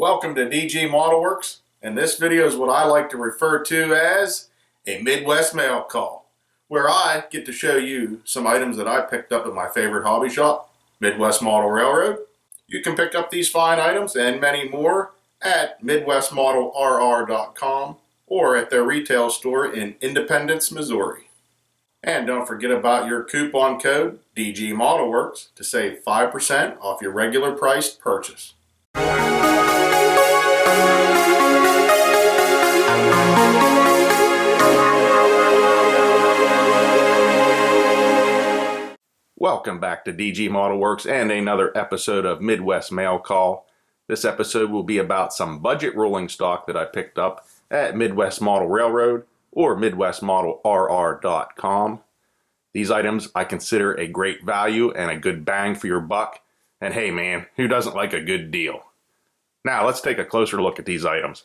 Welcome to DG Modelworks, and this video is what I like to refer to as a Midwest mail call, where I get to show you some items that I picked up at my favorite hobby shop, Midwest Model Railroad. You can pick up these fine items and many more at MidwestModelRR.com or at their retail store in Independence, Missouri. And don't forget about your coupon code DG Modelworks to save 5% off your regular priced purchase. Welcome back to DG Modelworks and another episode of Midwest Mail Call. This episode will be about some budget rolling stock that I picked up at Midwest Model Railroad or MidwestModelRR.com. These items I consider a great value and a good bang for your buck. And hey man, who doesn't like a good deal? Now let's take a closer look at these items.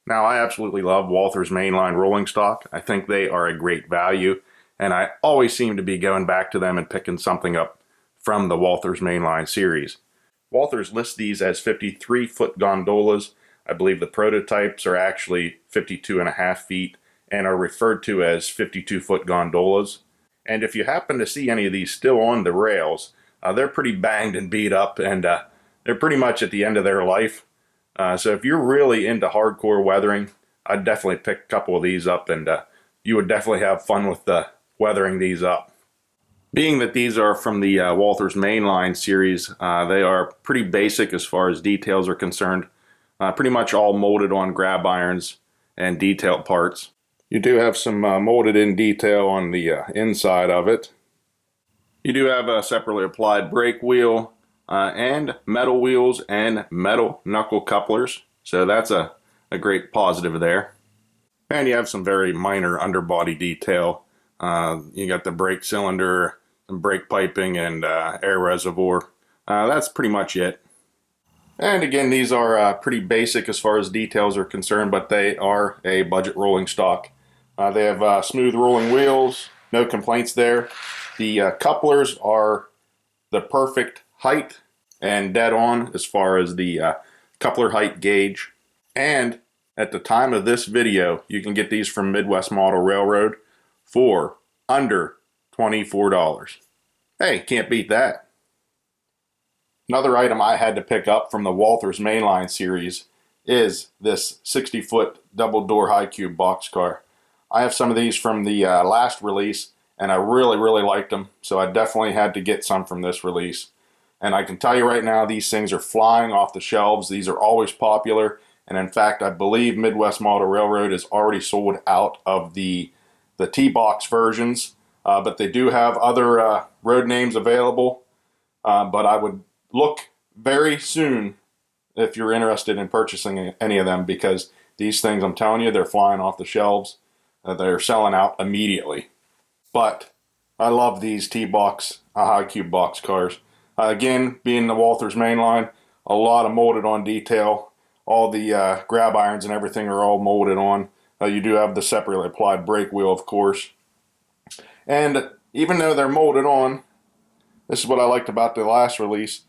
Now I absolutely love Walthers Mainline rolling stock. I think they are a great value, and I always seem to be going back to them and picking something up from the Walthers Mainline series. Walthers lists these as 53-foot gondolas. I believe the prototypes are actually 52.5 feet and are referred to as 52-foot gondolas. And if you happen to see any of these still on the rails, they're pretty banged and beat up, and they're pretty much at the end of their life. So if you're really into hardcore weathering, I'd definitely pick a couple of these up, and you would definitely have fun with weathering these up. Being that these are from the Walthers Mainline series, they are pretty basic as far as details are concerned. Pretty much all molded on grab irons and detailed parts. You do have some molded in detail on the inside of it. You do have a separately applied brake wheel and metal wheels and metal knuckle couplers. So that's a great positive there. And you have some very minor underbody detail. You got the brake cylinder, some brake piping, and air reservoir. That's pretty much it. And again, these are pretty basic as far as details are concerned, but they are a budget rolling stock. They have smooth rolling wheels, no complaints there. The couplers are the perfect height and dead on as far as the coupler height gauge. And at the time of this video, you can get these from Midwest Model Railroad for under $24. Hey, can't beat that. Another item I had to pick up from the Walthers Mainline series is this 60-foot double-door Highcube boxcar. I have some of these from the last release, and I really liked them, so I definitely had to get some from this release. And I can tell you right now, these things are flying off the shelves. These are always popular, and in fact, I believe Midwest Model Railroad is already sold out of the T-box versions, but they do have other road names available, but I would look very soon if you're interested in purchasing any of them, because these things, I'm telling you, they're flying off the shelves. They're selling out immediately. But I love these T-box Highcube boxcars. Again, being the Walthers Mainline, a lot of molded on detail. All the grab irons and everything are all molded on. You do have the separately applied brake wheel, of course. And even though they're molded on, this is what I liked about the last release.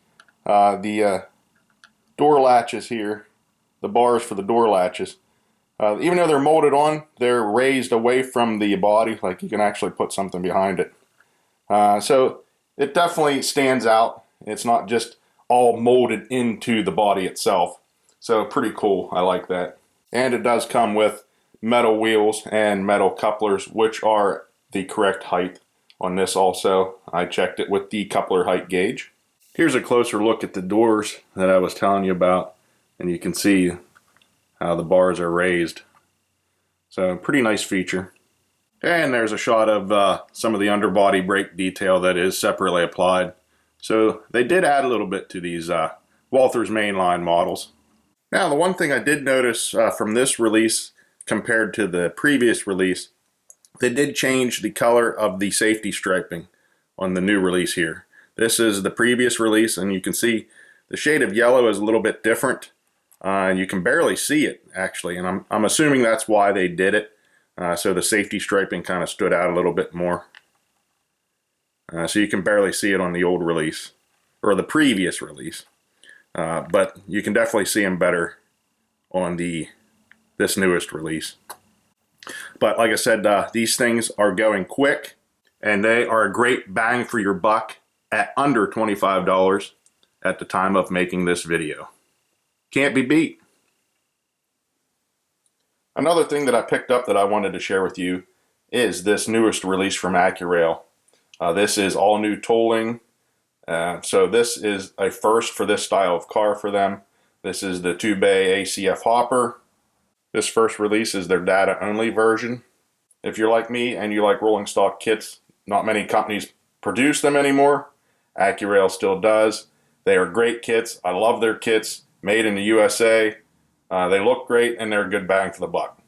The door latches here, the bars for the door latches, even though they're molded on, they're raised away from the body, like you can actually put something behind it. So it definitely stands out. It's not just all molded into the body itself. So pretty cool, I like that. And it does come with metal wheels and metal couplers, which are the correct height on this also. I checked it with the coupler height gauge. Here's a closer look at the doors that I was telling you about, and you can see how the bars are raised. So pretty nice feature. And there's a shot of some of the underbody brake detail that is separately applied. So they did add a little bit to these Walthers Mainline models. Now the one thing I did notice from this release compared to the previous release, they did change the color of the safety striping on the new release here. This is the previous release, and you can see the shade of yellow is a little bit different. And you can barely see it, actually, and I'm assuming that's why they did it. So the safety striping kind of stood out a little bit more. So you can barely see it on the old release, or the previous release. but you can definitely see them better on this newest release. But like I said, these things are going quick, and they are a great bang for your buck at under $25 at the time of making this video. Can't be beat. Another thing that I picked up that I wanted to share with you is this newest release from Accurail. This is all new tolling. So this is a first for this style of car for them. This is the 2-bay ACF hopper. This first release is their data only version. If you're like me and you like rolling stock kits, not many companies produce them anymore. Accurail still does. They are great kits. I love their kits, made in the USA. They look great and they're a good bang for the buck.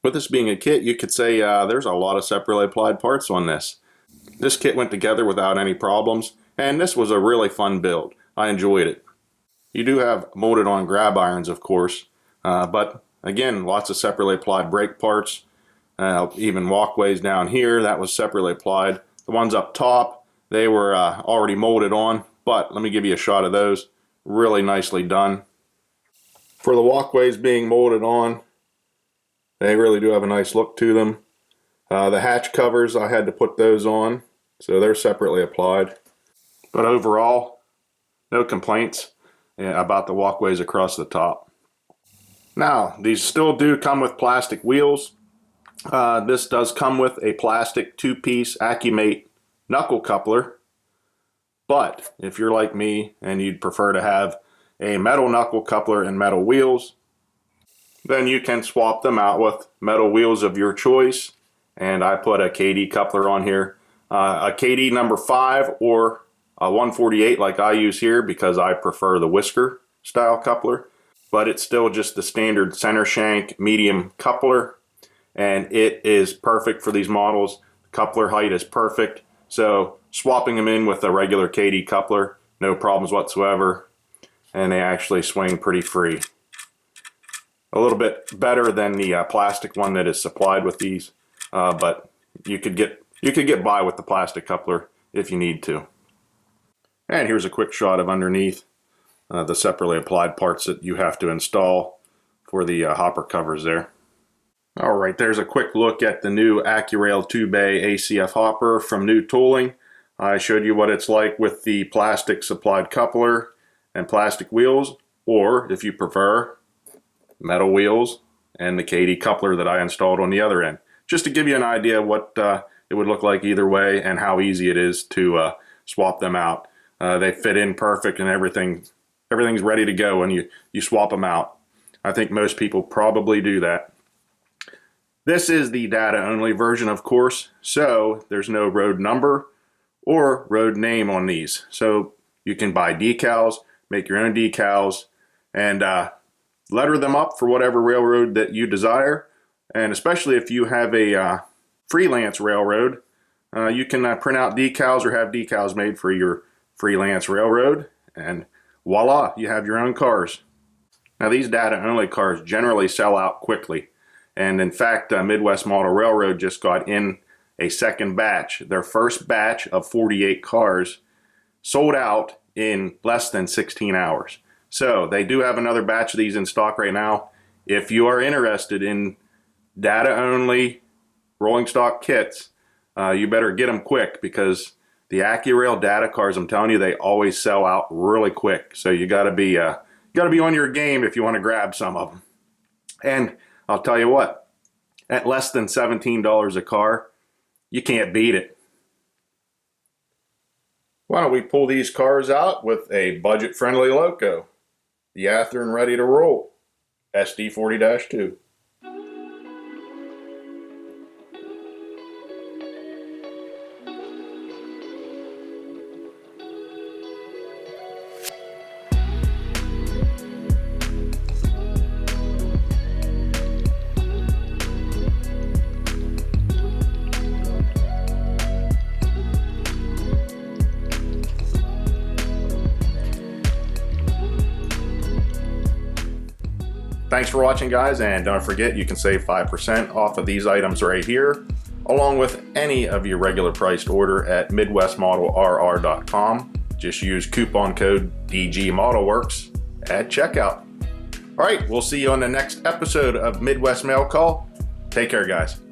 With this being a kit, you could say there's a lot of separately applied parts on this. This kit went together without any problems, and this was a really fun build. I enjoyed it. You do have molded on grab irons, of course, but again, lots of separately applied brake parts, even walkways down here, that was separately applied. The ones up top, they were already molded on, but let me give you a shot of those. Really nicely done. For the walkways being molded on, they really do have a nice look to them. The hatch covers, I had to put those on, so they're separately applied. But overall, no complaints about the walkways across the top. Now, these still do come with plastic wheels. This does come with a plastic 2-piece Accumate knuckle coupler. But if you're like me and you'd prefer to have a metal knuckle coupler and metal wheels, then you can swap them out with metal wheels of your choice. And I put a KD coupler on here. A KD number 5 or a 148 like I use here because I prefer the whisker style coupler. But it's still just the standard center shank medium coupler. And it is perfect for these models. The coupler height is perfect. So swapping them in with a regular KD coupler, no problems whatsoever. And they actually swing pretty free. A little bit better than the plastic one that is supplied with these. But you could get by with the plastic coupler if you need to. And here's a quick shot of underneath the separately applied parts that you have to install for the hopper covers there. Alright, there's a quick look at the new Accurail 2-bay ACF hopper from New Tooling. I showed you what it's like with the plastic supplied coupler and plastic wheels, or if you prefer, metal wheels and the KD coupler that I installed on the other end. Just to give you an idea what it would look like either way and how easy it is to swap them out. They fit in perfect and everything's ready to go when you swap them out. I think most people probably do that. This is the data only version, of course, so there's no road number or road name on these. So you can buy decals, make your own decals, and letter them up for whatever railroad that you desire. And especially if you have a freelance railroad, you can print out decals or have decals made for your freelance railroad, and voila, you have your own cars. Now these data only cars generally sell out quickly, and in fact Midwest Model Railroad just got in a second batch. Their first batch of 48 cars sold out in less than 16 hours. So they do have another batch of these in stock right now. If you are interested in data only rolling stock kits, you better get them quick, because the Accurail data cars, I'm telling you, they always sell out really quick. So you gotta be on your game if you want to grab some of them. And I'll tell you what, at less than $17 a car, you can't beat it. Why don't we pull these cars out with a budget-friendly loco, the Athearn Ready to Roll SD40-2. Thanks for watching, guys, and don't forget you can save 5% off of these items right here, along with any of your regular priced order at MidwestModelRR.com. Just use coupon code DG Modelworks at checkout. All right, we'll see you on the next episode of Midwest Mail Call. Take care, guys.